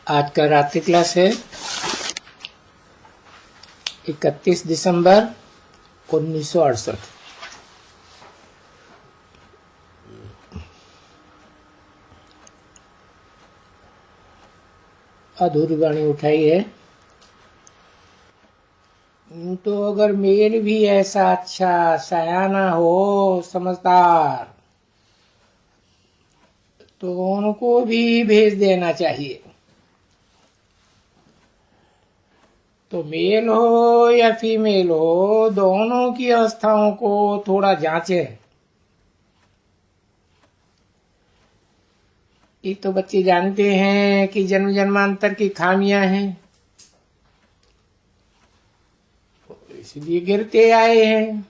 आज का रात्रि क्लास है 31 दिसंबर 1968। अधूरी वाणी उठाई है। तो अगर मेल भी ऐसा अच्छा सयाना हो, समझदार, तो उनको भी भेज देना चाहिए। तो मेल हो या फीमेल हो, दोनों की अवस्थाओं को थोड़ा जांचे। ये तो बच्चे जानते हैं कि जन्म जन्मांतर की खामियां हैं, इसलिए गिरते आए हैं।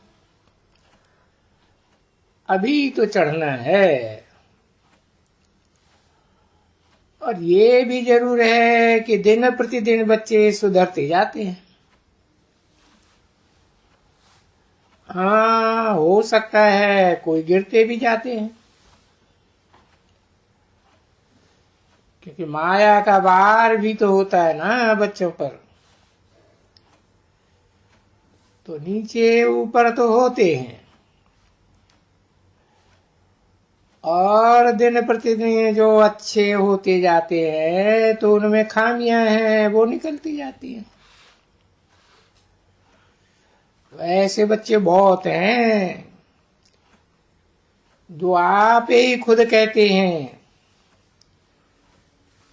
अभी तो चढ़ना है। और ये भी जरूर है कि दिन प्रतिदिन बच्चे सुधरते जाते हैं। हाँ, हो सकता है कोई गिरते भी जाते हैं, क्योंकि माया का भार भी तो होता है ना बच्चों पर। तो नीचे ऊपर तो होते हैं, और दिन प्रतिदिन जो अच्छे होते जाते हैं तो उनमें खामियां हैं, वो निकलती जाती हैं। ऐसे बच्चे बहुत हैं जो आप ही खुद कहते हैं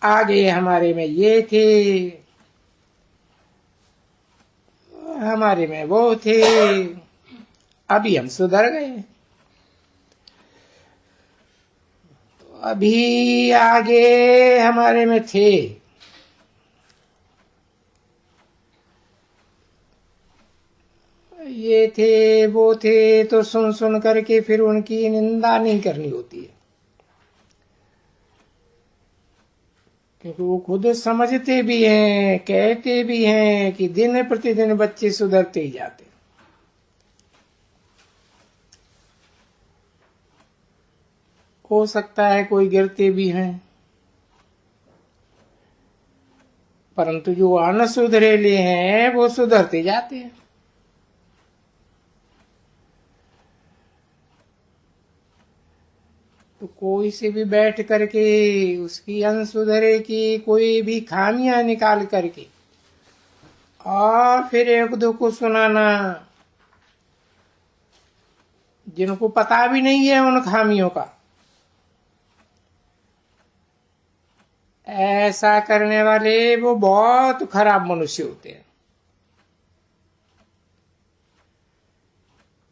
आगे हमारे में ये थे, हमारे में वो थे, अभी हम सुधर गए, तो अभी आगे हमारे में थे। ये थे वो थे, तो सुन सुन करके फिर उनकी निंदा नहीं करनी होती है, क्योंकि वो खुद समझते भी हैं, कहते भी हैं कि दिन प्रतिदिन बच्चे सुधरते ही जाते। हो सकता है कोई गिरते भी हैं, परंतु जो अनसुधरेले हैं वो सुधरते जाते हैं। तो कोई से भी बैठ करके उसकी अनसुधरे की कोई भी खामियां निकाल करके और फिर एक दो को सुनाना, जिनको पता भी नहीं है उन खामियों का, ऐसा करने वाले वो बहुत खराब मनुष्य होते हैं,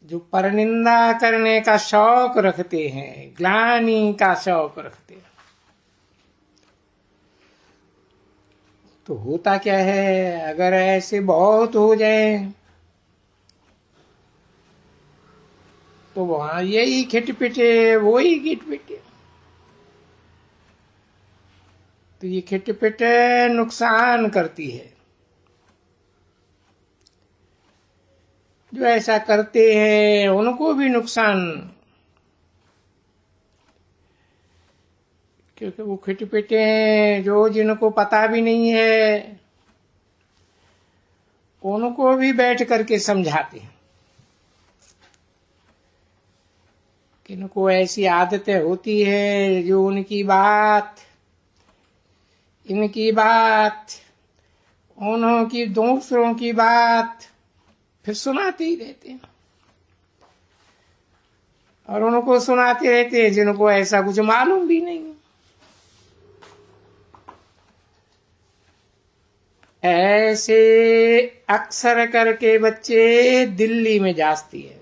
जो परनिंदा करने का शौक रखते हैं, ग्लानि का शौक रखते हैं। तो होता क्या है, अगर ऐसे बहुत हो जाए तो वहां यही खिटपिटे वो ही खिटपिटे। तो ये खिटपिट नुकसान करती है। जो ऐसा करते हैं उनको भी नुकसान, क्योंकि वो खिटपिटे जो जिनको पता भी नहीं है उनको भी बैठ करके समझाते हैं कि इनको ऐसी आदतें होती है जो उनकी बात, इनकी बात, उन्हों की, दूसरों की बात फिर सुनाते ही रहते हैं, और उनको सुनाते रहते हैं जिनको ऐसा कुछ मालूम भी नहीं। ऐसे अक्सर करके बच्चे दिल्ली में जाती है।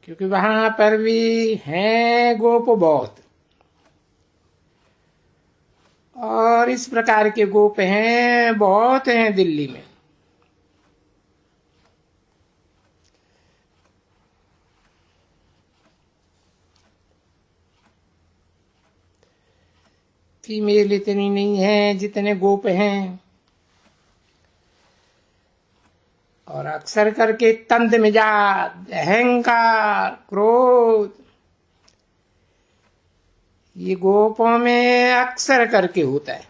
क्योंकि वहां पर भी हैं गोप बहुत, और इस प्रकार के गोप हैं बहुत हैं दिल्ली में। फीमेल इतनी नहीं है जितने गोप हैं, और आप अक्सर करके तंद मिजाज, अहंकार, क्रोध, ये गोपों में अक्सर करके होता है।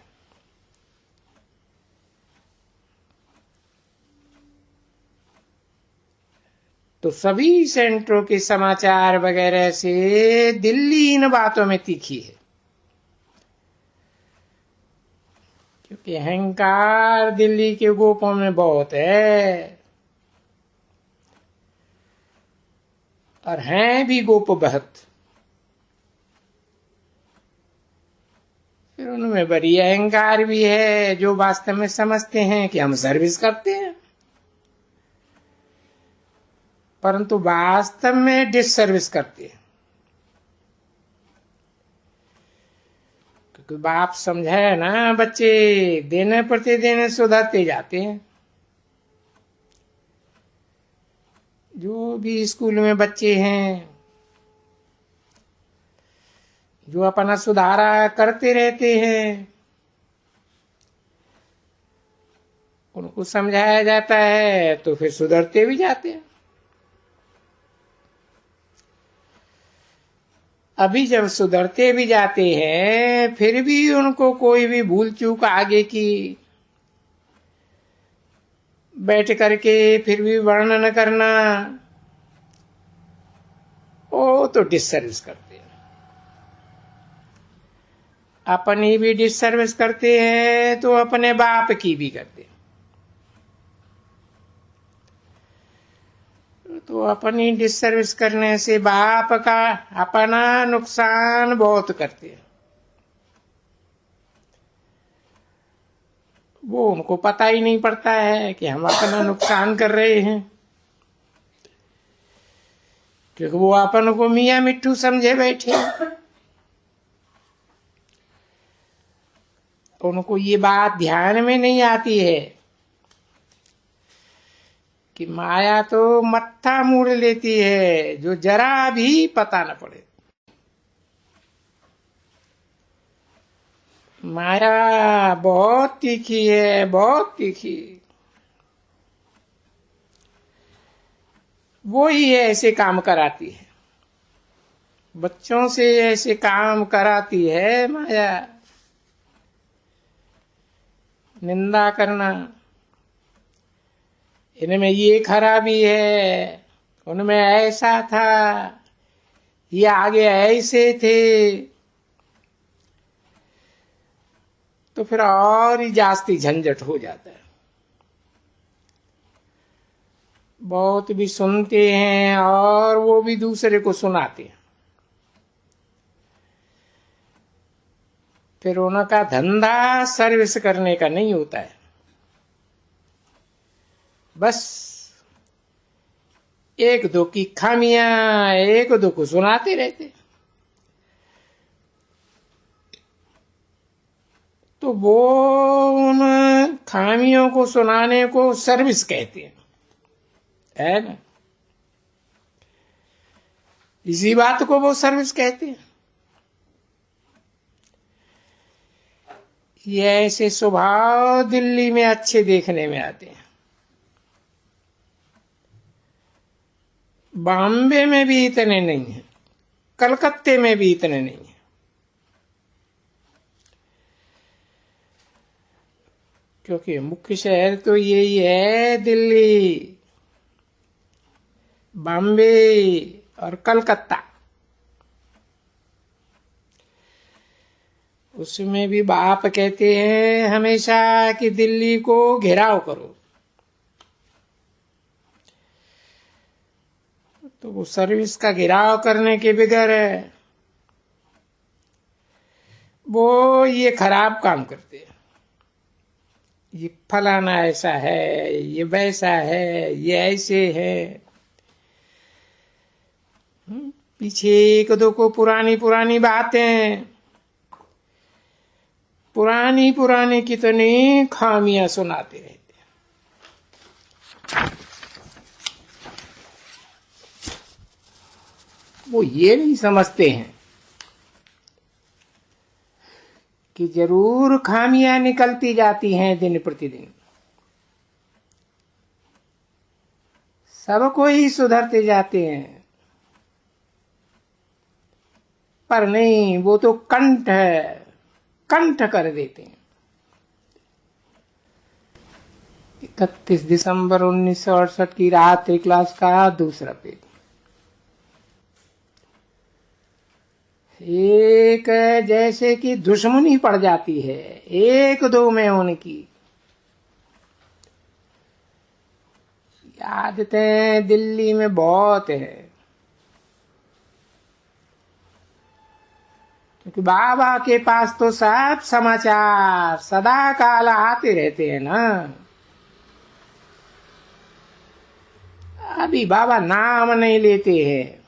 तो सभी सेंटरों के समाचार वगैरह से दिल्ली इन बातों में तीखी है, क्योंकि अहंकार दिल्ली के गोपों में बहुत है, और हैं भी गोप बहुत। फिर उनमें बड़ी अहंकार भी है, जो वास्तव में समझते हैं कि हम सर्विस करते हैं, परंतु वास्तव में डिससर्विस करते हैं। क्योंकि बाप समझाया ना, बच्चे देने प्रतिदिन सुधरते जाते हैं। जो भी स्कूल में बच्चे हैं, जो अपना सुधारा करते रहते हैं, उनको समझाया जाता है तो फिर सुधरते भी जाते हैं। अभी जब सुधरते भी जाते हैं, फिर भी उनको कोई भी भूल चूक आगे की बैठ करके फिर भी वर्णन करना, वो तो डिससर्विस करते हैं। अपनी भी डिससर्विस करते हैं तो अपने बाप की भी करते हैं। तो अपनी डिससर्विस करने से बाप का अपना नुकसान बहुत करते हैं। वो उनको पता ही नहीं पड़ता है कि हम अपना नुकसान कर रहे हैं, क्योंकि वो अपन को मियाँ मिट्ठू समझे बैठे। तो उनको ये बात ध्यान में नहीं आती है कि माया तो मत्था मोड़ लेती है, जो जरा भी पता न पड़े। माया बहुत तीखी है, बहुत तीखी। वो ही ऐसे काम कराती है, बच्चों से ऐसे काम कराती है माया। निंदा करना, इनमें ये खराबी है, उनमें ऐसा था, ये आगे ऐसे थे, तो फिर और ही जास्ती झंझट हो जाता है। बहुत भी सुनते हैं और वो भी दूसरे को सुनाते हैं। फिर उनका धंधा सर्विस करने का नहीं होता है, बस एक दो की खामियां एक दो को सुनाते रहते। तो वो उन खामियों को सुनाने को सर्विस कहते हैं, है ना। इसी बात को वो सर्विस कहते हैं। ये ऐसे स्वभाव दिल्ली में अच्छे देखने में आते हैं, बॉम्बे में भी इतने नहीं है, कलकत्ते में भी इतने नहीं है। क्योंकि मुख्य शहर तो यही है, दिल्ली, बॉम्बे और कलकत्ता। उसमें भी बाप कहते हैं हमेशा कि दिल्ली को घेराव करो। तो वो सर्विस का घेराव करने के बगैर वो ये खराब काम करते हैं। ये फलाना ऐसा है, ये वैसा है, ये ऐसे है। पीछे एक दो को पुरानी पुरानी बातें, पुरानी पुरानी कितनी खामियां सुनाते रहते हैं। वो ये नहीं समझते हैं कि जरूर खामियां निकलती जाती हैं दिन प्रतिदिन। सबको ही सुधरते जाते हैं, पर नहीं, वो तो कंठ कर देते हैं। 31 दिसंबर 1968 की रात्रि क्लास का दूसरा पेज। एक जैसे कि दुश्मनी पड़ जाती है एक दो में उनकी। आदतें दिल्ली में बहुत है, क्योंकि बाबा के पास तो सब समाचार सदा काल आते रहते हैं ना। अभी बाबा नाम नहीं लेते हैं,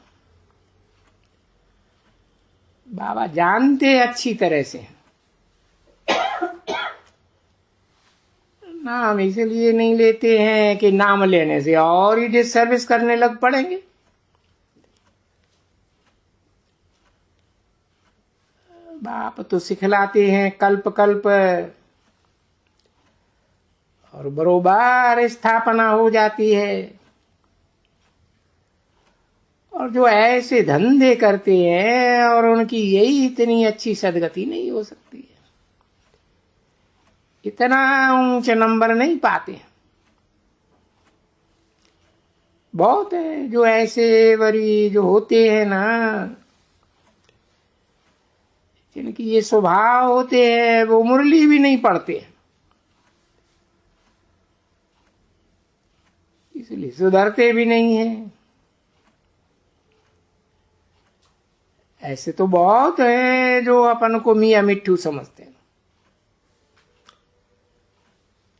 बाबा जानते अच्छी तरह से। नाम इसलिए नहीं लेते हैं कि नाम लेने से और ही डिसर्विस करने लग पड़ेंगे। बाप तो सिखलाते हैं कल्प कल्प, और बरोबर स्थापना हो जाती है। और जो ऐसे धंधे करते हैं और उनकी यही इतनी अच्छी सदगति नहीं हो सकती है, इतना ऊंचे नंबर नहीं पाते। बहुत है जो ऐसे वरी जो होते हैं ना, जिनकी ये स्वभाव होते हैं, वो मुरली भी नहीं पढ़ते, इसलिए सुधरते भी नहीं है। ऐसे तो बहुत हैं जो अपन को मियाँ मिट्ठू समझते हैं,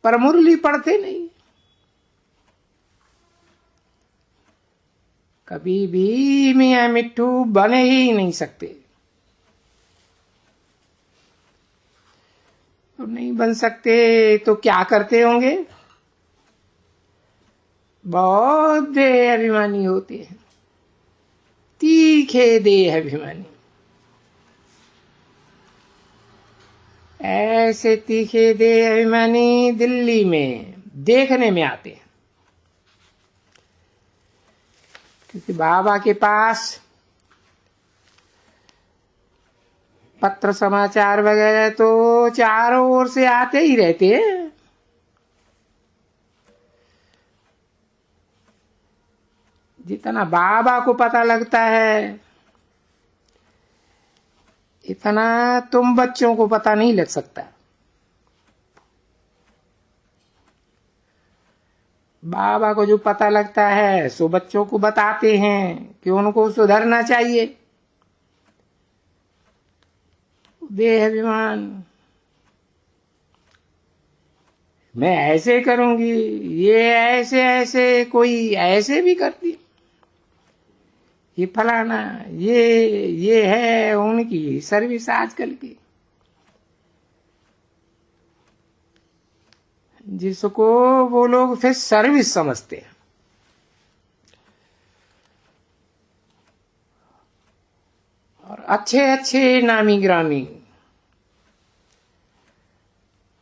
पर मुरली पढ़ते नहीं। कभी भी मियाँ मिट्ठू बने ही नहीं सकते। तो नहीं बन सकते तो क्या करते होंगे? बहुत देह अभिमानी होते हैं, तीखे देह अभिमानी। ऐसे तीखे देह अभिमानी दिल्ली में देखने में आते हैं, क्योंकि बाबा के पास पत्र समाचार वगैरह तो चारों ओर से आते ही रहते हैं। जितना बाबा को पता लगता है, इतना तुम बच्चों को पता नहीं लग सकता। बाबा को जो पता लगता है सो बच्चों को बताते हैं कि उनको सुधरना चाहिए। देह अभिमान, मैं ऐसे करूंगी, ये ऐसे ऐसे कोई ऐसे भी करती, ये फलाना, ये है उनकी सर्विस आजकल की, जिसको वो लोग फिर सर्विस समझते हैं। और अच्छे अच्छे नामी ग्रामी,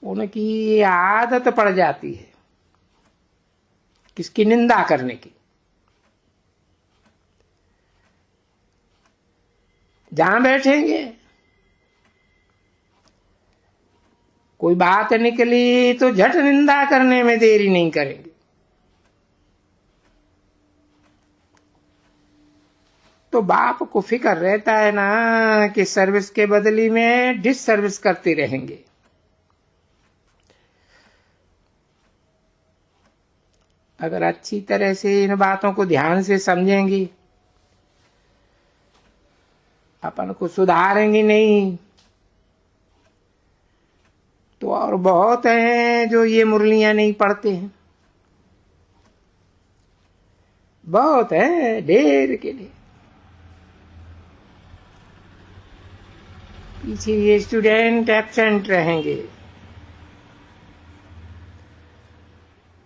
उनकी आदत पड़ जाती है किसकी निंदा करने की। जहां बैठेंगे कोई बात निकली तो झट निंदा करने में देरी नहीं करेंगे। तो बाप को फिक्र रहता है ना कि सर्विस के बदली में डिस सर्विस करते रहेंगे। अगर अच्छी तरह से इन बातों को ध्यान से समझेंगी, अपन को सुधारेंगी नहीं, तो और बहुत हैं जो ये मुरलियां नहीं पढ़ते हैं। बहुत है, ढेर के ढेर। पीछे ये स्टूडेंट एब्सेंट रहेंगे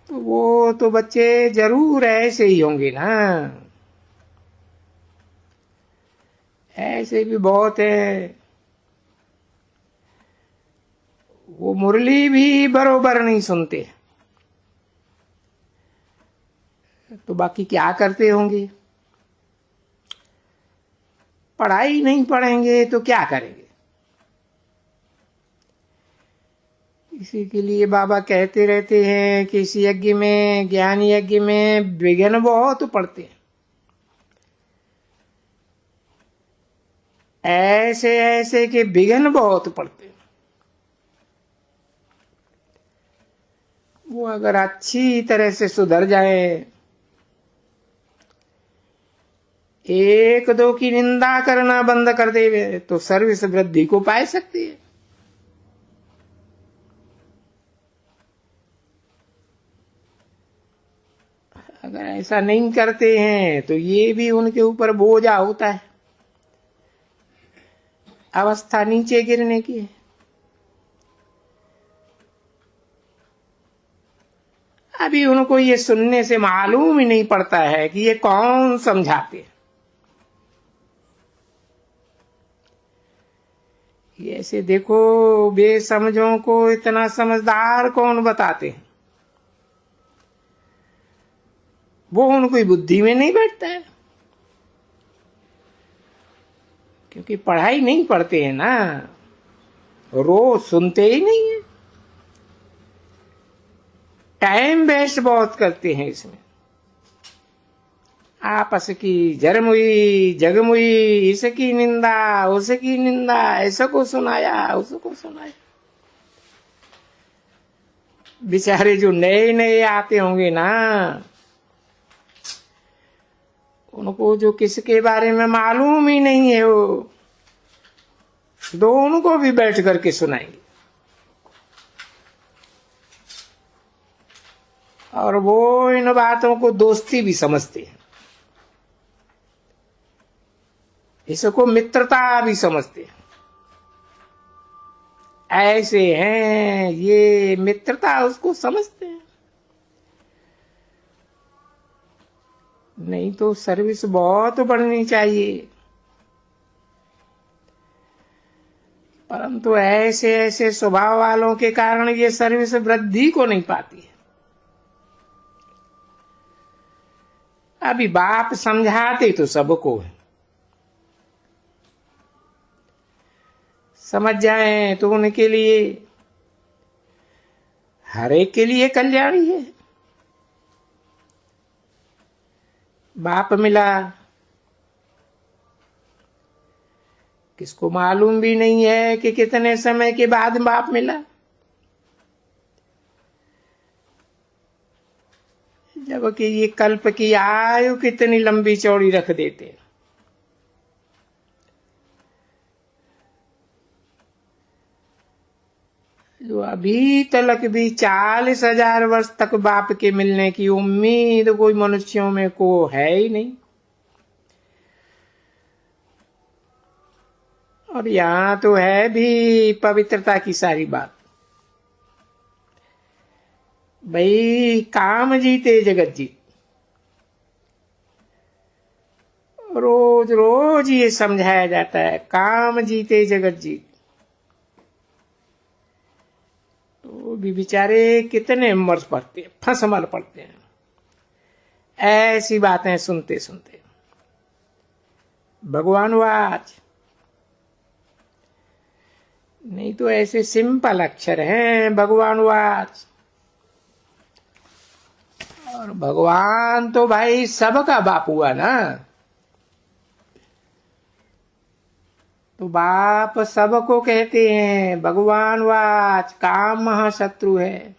तो वो तो बच्चे जरूर ऐसे ही होंगे ना। ऐसे भी बहुत है, वो मुरली भी बरोबर नहीं सुनते, तो बाकी क्या करते होंगे? पढ़ाई नहीं पढ़ेंगे तो क्या करेंगे? इसी के लिए बाबा कहते रहते हैं कि इस यज्ञ में, ज्ञान यज्ञ में विघ्न बहुत पड़ते हैं। ऐसे ऐसे के विघ्न बहुत पड़ते हैं। वो अगर अच्छी तरह से सुधर जाए, एक दो की निंदा करना बंद कर दे, तो सर्विस वृद्धि को पाए सकती है। अगर ऐसा नहीं करते हैं तो ये भी उनके ऊपर बोझा होता है, अवस्था नीचे गिरने की है। अभी उनको ये सुनने से मालूम ही नहीं पड़ता है कि ये कौन समझाते हैं। ये ऐसे देखो, बेसमझों को इतना समझदार कौन बताते हैं? वो उनको बुद्धि में नहीं बैठता है, क्योंकि पढ़ाई नहीं पढ़ते हैं ना, रोज सुनते ही नहीं है। टाइम वेस्ट बहुत करते हैं इसमें, आपस की जरमुई जगमुई, इसकी निंदा उसकी निंदा, ऐसा को सुनाया उसको सुनाया। बेचारे जो नए नए आते होंगे ना, उनको जो किसके बारे में मालूम ही नहीं है, वो दोनों को भी बैठ करके सुनाएंगे। और वो इन बातों को दोस्ती भी समझते हैं, इसको मित्रता भी समझते हैं। ऐसे हैं ये, मित्रता उसको समझते हैं। नहीं तो सर्विस बहुत बढ़नी चाहिए, परंतु ऐसे ऐसे स्वभाव वालों के कारण ये सर्विस वृद्धि को नहीं पाती है। अभी बाप समझाते तो सबको है, समझ जाए तो उनके लिए, हर एक के लिए कल्याणी है। बाप मिला, किसको मालूम भी नहीं है कि कितने समय के बाद बाप मिला। जबकि ये कल्प की आयु कितनी लंबी चौड़ी रख देते हैं। जो अभी तक भी 40,000 वर्ष तक बाप के मिलने की उम्मीद कोई मनुष्यों में को है ही नहीं। और यहाँ तो है भी पवित्रता की सारी बात। भाई काम जीते जगत जीत, रोज रोज ये समझाया जाता है, काम जीते जगत जीत। तो भी बेचारे कितने मर्ज पड़ते हैं, फंसमल पड़ते हैं ऐसी बातें सुनते सुनते। भगवान वाच, नहीं तो ऐसे सिंपल अक्षर हैं भगवान वाच। और भगवान तो भाई सबका बाप हुआ ना, तो बाप सबको कहते हैं। भगवान वाच काम महाशत्रु है,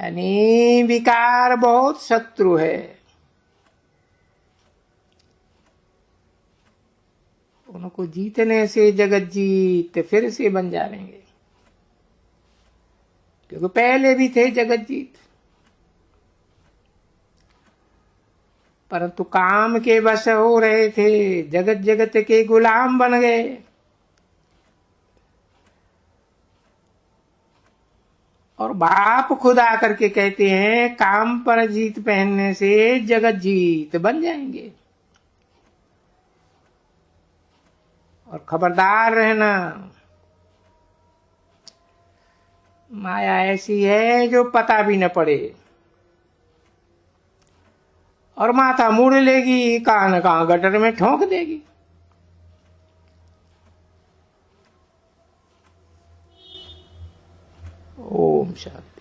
यानी विकार बहुत शत्रु है। उनको जीतने से जगत जीत फिर से बन जाएंगे, क्योंकि पहले भी थे जगत जीत, परंतु काम के वश हो रहे थे, जगत जगत के गुलाम बन गए। और बाप खुद आकर के कहते हैं काम पर जीत पहनने से जगत जीत बन जाएंगे। और खबरदार रहना, माया ऐसी है जो पता भी न पड़े। और माथा मुड़ लेगी, कहाँ न कहाँ गटर में ठोंक देगी। ओम शांति।